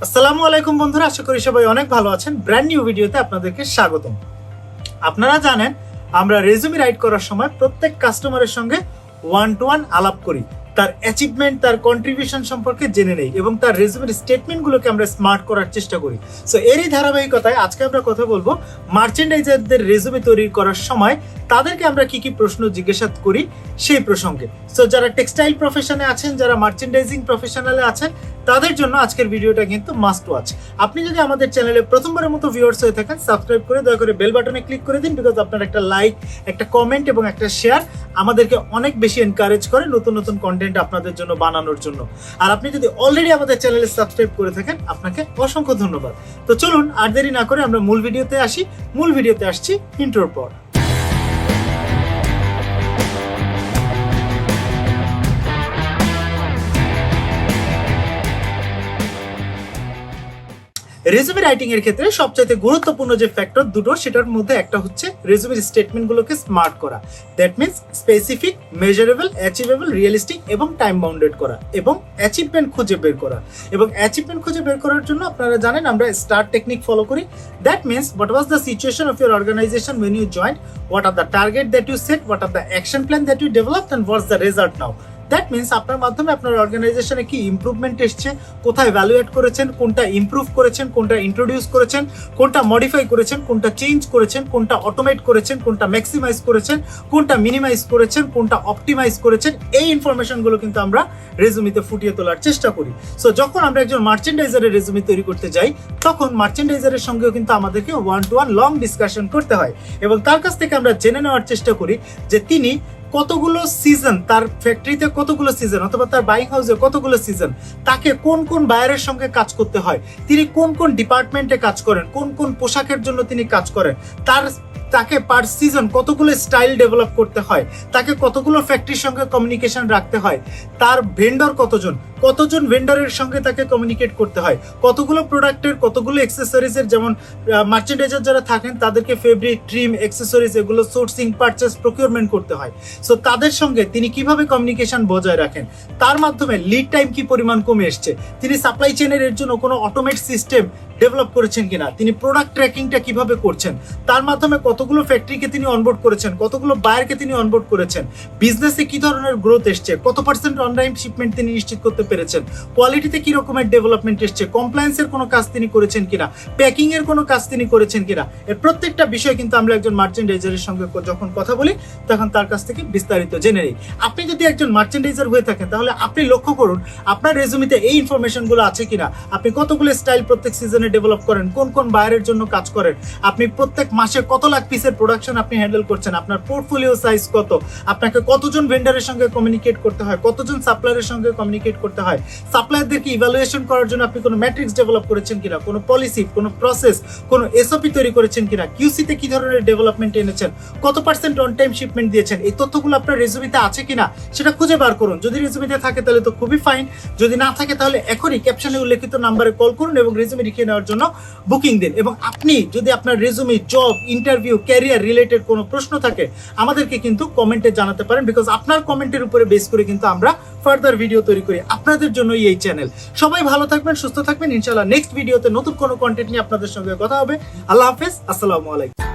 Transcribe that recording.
আসসালামু আলাইকুম বন্ধুরা, আশা করি সবাই অনেক ভালো আছেন। ব্র্যান্ড নিউ ভিডিওতে আপনাদেরকে স্বাগতম। আপনারা জানেন আমরা রেজুমি রাইট করার সময় প্রত্যেক কাস্টমারের সঙ্গে ওয়ান টু ওয়ান আলাপ করি, তার অ্যাচিভমেন্ট, তার কন্ট্রিবিউশন সম্পর্কে জেনে নেই এবং তার রেজুমির স্টেটমেন্টগুলোকে আমরা স্মার্ট করার চেষ্টা করি। সো এরই ধারাবাহিকতায় আজকে আমরা কথা বলবো মার্চেন্ডাইজারদের রেজুমি তৈরি করার সময় তাদেরকে আমরা কি কি প্রশ্ন জিজ্ঞাসা করি সেই প্রসঙ্গে। সো যারা টেক্সটাইল প্রফেশনে আছেন, যারা মার্চেন্ডাইজিং প্রফেশনালে আছেন, তাদের জন্য আজকের ভিডিওটা কিন্তু মাস্ট ওয়াচ। আপনি যদি আমাদের চ্যানেলে প্রথমবারের মতো ভিউয়ার্স হয়ে থাকেন, সাবস্ক্রাইব করে দয়া করে বেল বাটনে ক্লিক করে দিন, বিকজ আপনার একটা লাইক, একটা কমেন্ট এবং একটা শেয়ার আমাদেরকে অনেক বেশি এনকারেজ করে নতুন নতুন কন্টেন্ট আপনাদের জন্য বানানোর জন্য। আর আপনি যদি অলরেডি আমাদের চ্যানেলে সাবস্ক্রাইব করে থাকেন, আপনাকে অসংখ্য ধন্যবাদ। তো চলুন আর দেরি না করে আমরা মূল ভিডিওতে আসি। মূল ভিডিওতে আসছি ইন্ট্রোর পর। রেজুমি রাইটিং এর ক্ষেত্রে সবচাইতে গুরুত্বপূর্ণ যে ফ্যাক্টর দুটো, সেটার মধ্যে একটা হচ্ছে রেজুমির স্টেটমেন্টগুলোকে স্মার্ট করা। That means specific, measurable, achievable, realistic এবং টাইম বাউন্ডেড করা এবং অ্যাচিভমেন্ট খুঁজে বের করা। এবং অ্যাচিভমেন্ট খুঁজে বের করার জন্য আপনারা জানেন আমরা স্টার টেকনিক ফলো করি। That means what was the situation of your organization when you joined, what are the target that you set, what are the action plan that you developed, and what's the result now. That means আপনার মাধ্যমে আপনার অর্গানাইজেশনে কি improvement এসছে, কোথায় ভ্যালুয়েট করেছেন, কোনটা improve করেছেন, কোনটা ইন্ট্রোডিউস করেছেন, কোনটা মডিফাই করেছেন, কোনটা চেঞ্জ করেছেন, কোনটা অটোমেট করেছেন, কোনটা ম্যাক্সিমাইজ করেছেন, কোনটা মিনিমাইজ করেছেন, কোনটা অপটিমাইজ করেছেন। এই ইনফরমেশনগুলো কিন্তু আমরা রেজুমিতে ফুটিয়ে তোলার চেষ্টা করি। সো যখন আমরা একজন মার্চেন্ডাইজারের রেজুমি তৈরি করতে যাই, তখন মার্চেন্ডাইজারের সঙ্গেও কিন্তু আমাদেরকে one to one long discussion করতে হয় এবং তার কাছ থেকে আমরা জেনে নেওয়ার চেষ্টা করি যে তিনি কতগুলো সিজন, তার ফ্যাক্টরিতে কতগুলো সিজন অথবা তার বাইং হাউসে কতগুলো সিজন, তাকে কোন কোন বায়ারের সঙ্গে কাজ করতে হয়, তিনি কোন কোন ডিপার্টমেন্টে কাজ করেন, কোন কোন পোশাকের জন্য তিনি কাজ করেন, তাকে পার সিজন কতগুলো স্টাইল ডেভেলপ করতে হয়, তাকে কতগুলো ফ্যাক্টরির সঙ্গে কমিউনিকেশন রাখতে হয়, তার ভেন্ডর কতজন ভেন্ডরের সঙ্গে তাকে কমিউনিকেট করতে হয়, কতগুলো প্রোডাক্টের, কতগুলো অ্যাক্সেসরিজের, যেমন মার্চেন্ডাইজার যারা থাকেন তাদেরকে ফেব্রিক, ট্রিম, অ্যাক্সেসরিজ এগুলো সোর্সিং, পারচেস, প্রকিউরমেন্ট করতে হয়। সো তাদের সঙ্গে তিনি কিভাবে কমিউনিকেশন বজায় রাখেন, তার মাধ্যমে লিড টাইম কি পরিমাণ কমে এসছে, তিনি সাপ্লাই চেনের এর জন্য কোনো অটোমেট সিস্টেম ডেভেলপ করেছেন কিনা, তিনি প্রোডাক্ট ট্র্যাকিংটা কিভাবে করছেন, তার মাধ্যমে কতগুলো ফ্যাক্টরিকে তিনি অনবোর্ড করেছেন, কতগুলো বায়ারকে তিনি অনবোর্ড করেছেন, বিজনেসে কি ধরনের গ্রোথ এসছে, কত পার্সেন্ট অনলাইন শিপমেন্ট তিনি নিশ্চিত করতে পেরেছেন, কোয়ালিটিতে কি রকমের ডেভেলপমেন্ট এসছে, কমপ্লায়েন্সের কোনো কাজ তিনি করেছেন কিনা, প্যাকিং এর কোনো কাজ তিনি করেছেন কিনা। এর প্রত্যেকটা বিষয় কিন্তু আমরা একজন মার্চেন্ডাইজারের সঙ্গে যখন কথা বলি তখন তার কাছ থেকে বিস্তারিত জেনে নিই। আপনি যদি একজন মার্চেন্ডাইজার হয়ে থাকেন তাহলে আপনি লক্ষ্য করুন আপনার রেজুমিতে এই ইনফরমেশনগুলো আছে কিনা। আপনি কতগুলো স্টাইল প্রত্যেক সিজনে ডেভেলপ করেন, কোন কোন বায়ারের জন্য কাজ করেন, আপনি প্রত্যেক মাসে কত লাখ পিসের প্রোডাকশন আপনি হ্যান্ডেল করছেন, আপনার পোর্টফোলিও সাইজ কত, আপনাকে কতজন ভেন্ডারের সঙ্গে কমিউনিকেট করতে হয়, কতজন সাপ্লায়ারের সঙ্গে কমিউনিকেট করতে হয়, সাপ্লায়ারদেরকে ইভ্যালুয়েশন করার জন্য আপনি কোনো ম্যাট্রিক্স ডেভেলপ করেছেন কিনা, কোনো পলিসি, কোনো প্রসেস, কোনো এসওপি তৈরি করেছেন কিনা, কিউসিতে কি ধরনের ডেভেলপমেন্ট এনেছেন, কত পার্সেন্ট অন টাইম শিপমেন্ট দিয়েছেন। এই তথ্যগুলো আপনার রেজুমিতে আছে কিনা সেটা খুঁজে বার করুন। যদি রেজুমিতে থাকে তাহলে তো খুবই ফাইন, যদি না থাকে তাহলে এখনই ক্যাপশনে উল্লেখিত নাম্বারে কল করুন এবং রেজুমি লিখে নেওয়ার জন্য বুকিং দিন। এবং আপনি যদি আপনার resume, job, interview, career related কোনো প্রশ্ন থাকে আমাদেরকে কিন্তু কমেন্টে জানাতে পারেন, বিকজ আপনার কমেন্টের উপরে বেস করে কিন্তু আমরা ফার্দার ভিডিও তৈরি করি আপনাদের জন্যই এই চ্যানেল। সবাই ভালো থাকবেন, সুস্থ থাকবেন। ইনশাআল্লাহ নেক্সট ভিডিওতে নতুন কোনো কন্টেন্ট নিয়ে আপনাদের সঙ্গে কথা হবে। আল্লাহ হাফেজ, আসসালামু আলাইকুম।